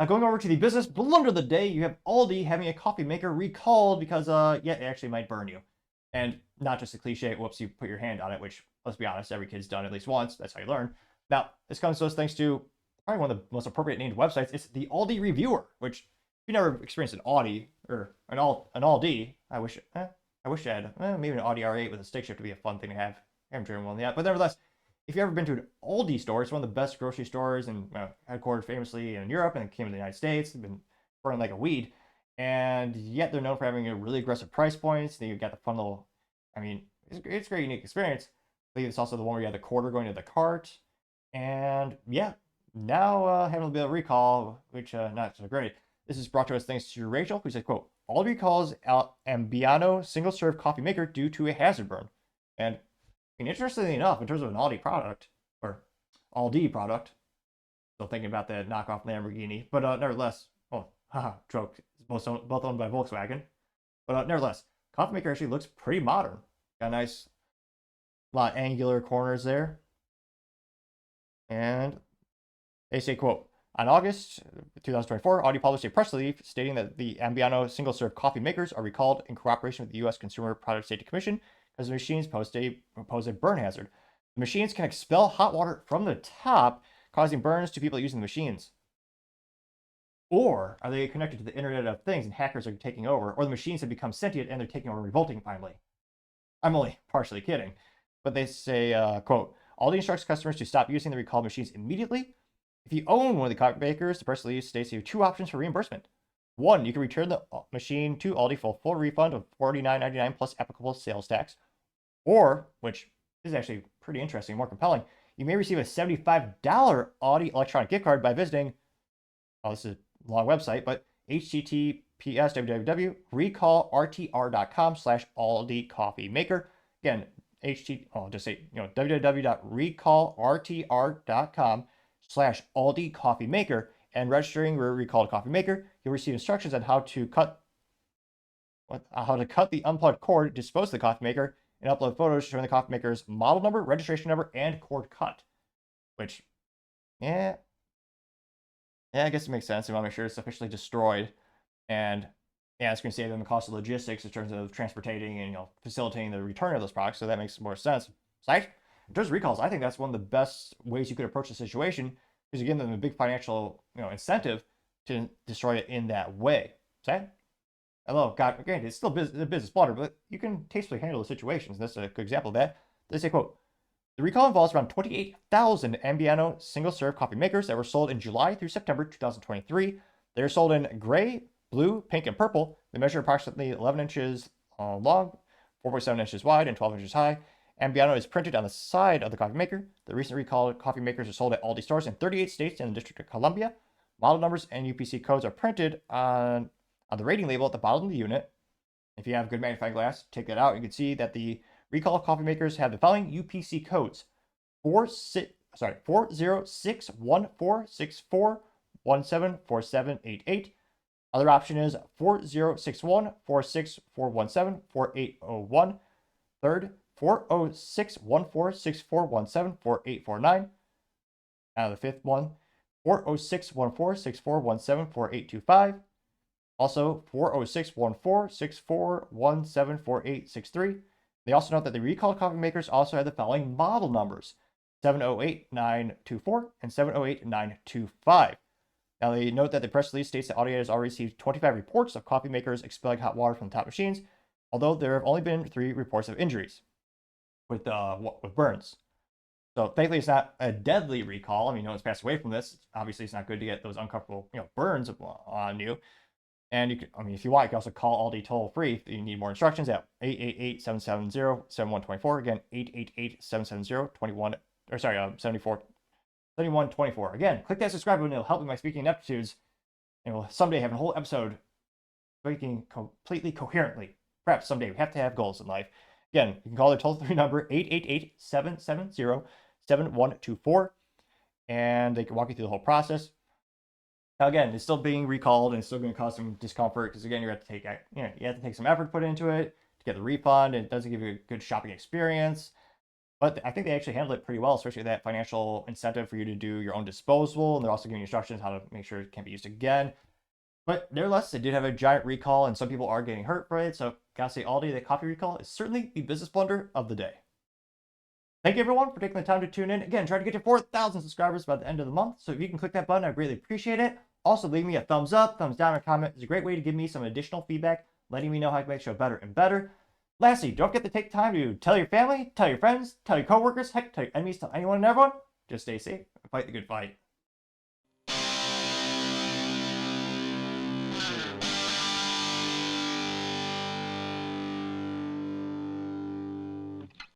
Going over to the business blunder of the day, you have Aldi having a coffee maker recalled because, yeah, it actually might burn you. And not just a cliche, whoops, you put your hand on it, which, let's be honest, every kid's done at least once. That's how you learn. Now, this comes to us thanks to probably one of the most appropriate named websites. It's the Aldi Reviewer, which if you never experienced an Audi or an Aldi, I wish I had maybe an Audi R8 with a stick shift would be a fun thing to have. I haven't driven one yet, but nevertheless, if you've ever been to an Aldi store, it's one of the best grocery stores and headquartered famously in Europe and came to the United States. They've been burning like a weed, and yet they're known for having a really aggressive price points. Then you've got the fun little, I mean, it's a great unique experience. I believe it's also the one where you have the quarter going to the cart, and yeah, now having a bit of recall, which not so great. This is brought to us thanks to Rachel, who said, "quote Aldi recalls Ambiano single serve coffee maker due to a hazard burn," and mean, interestingly enough, in terms of an Aldi product, or Aldi product, still thinking about the knockoff Lamborghini, but nevertheless, oh, haha, joke, both owned by Volkswagen. But nevertheless, coffee maker actually looks pretty modern. Got a nice lot of angular corners there. And they say, quote, on August 2024, Audi published a press release stating that the Ambiano single-serve coffee makers are recalled in cooperation with the U.S. Consumer Product Safety Commission because the machines pose a burn hazard. The machines can expel hot water from the top, causing burns to people using the machines. Or are they connected to the Internet of Things and hackers are taking over, or the machines have become sentient and they're taking over revolting finally? I'm only partially kidding. But they say, quote, Aldi instructs customers to stop using the recalled machines immediately. If you own one of the coffee makers, the press release states you have two options for reimbursement. One, you can return the machine to Aldi for a full refund of $49.99 plus applicable sales tax. Or, which is actually pretty interesting, more compelling, you may receive a $75 Audi electronic gift card by visiting, oh, this is a long website, but https://recallrtr.com/Aldi coffee maker. Again, I'll just say, www.recallrtr.com/Aldi coffee maker, and registering your recalled coffee maker, you'll receive instructions on how to cut the unplugged cord, dispose of the coffee maker, and upload photos showing the coffee maker's model number, registration number, and cord cut. Which, yeah, I guess it makes sense. They want to make sure it's officially destroyed, and yeah, it's going to save them the cost of logistics in terms of transporting and facilitating the return of those products. So that makes more sense. Right? In terms of recalls, I think that's one of the best ways you could approach the situation, because you give them a big financial incentive to destroy it in that way. See? Although, God, again, it's still a business blunder, but you can tastefully handle the situations. That's a good example of that. They say, quote, the recall involves around 28,000 Ambiano single-serve coffee makers that were sold in July through September 2023. They are sold in gray, blue, pink, and purple. They measure approximately 11 inches long, 4.7 inches wide, and 12 inches high. Ambiano is printed on the side of the coffee maker. The recent recalled coffee makers are sold at Aldi stores in 38 states and the District of Columbia. Model numbers and UPC codes are printed on the rating label at the bottom of the unit. If you have good magnifying glass, take that out. You can see that the recall coffee makers have the following UPC codes: 40614641174788. Other option is 40614641748001. Third, 4061464174849. Now the fifth one, 4061464174825. Also, 4061464174863. They also note that the recalled coffee makers also have the following model numbers: 708924 and 708925. Now, they note that the press release states that Audi has already received 25 reports of coffee makers expelling hot water from the top machines, although there have only been 3 reports of injuries with burns. So thankfully, it's not a deadly recall. I mean, no one's passed away from this. Obviously, it's not good to get those uncomfortable burns on you. And you can, if you want, you can also call Aldi toll free if you need more instructions at 888-770-7124. Again, 888-770-7124. Again, click that subscribe button. It'll help with my speaking ineptitudes. And we'll someday have a whole episode speaking completely coherently. Perhaps someday. We have to have goals in life. Again, you can call their toll-free number, 888-770-7124. And they can walk you through the whole process. Now, again, it's still being recalled and it's still going to cause some discomfort because, again, you have to take some effort put into it to get the refund, and it doesn't give you a good shopping experience. But I think they actually handled it pretty well, especially that financial incentive for you to do your own disposal. And they're also giving instructions how to make sure it can't be used again. But nevertheless, they did have a giant recall, and some people are getting hurt for it. So, gotta say, Aldi, the coffee recall is certainly the business blunder of the day. Thank you, everyone, for taking the time to tune in. Again, try to get to 4,000 subscribers by the end of the month. So, if you can click that button, I'd really appreciate it. Also, leave me a thumbs up, thumbs down, or comment. It's a great way to give me some additional feedback, letting me know how to make the show better and better. Lastly, don't forget to take time to tell your family, tell your friends, tell your coworkers, heck, tell your enemies, tell anyone and everyone. Just stay safe and fight the good fight.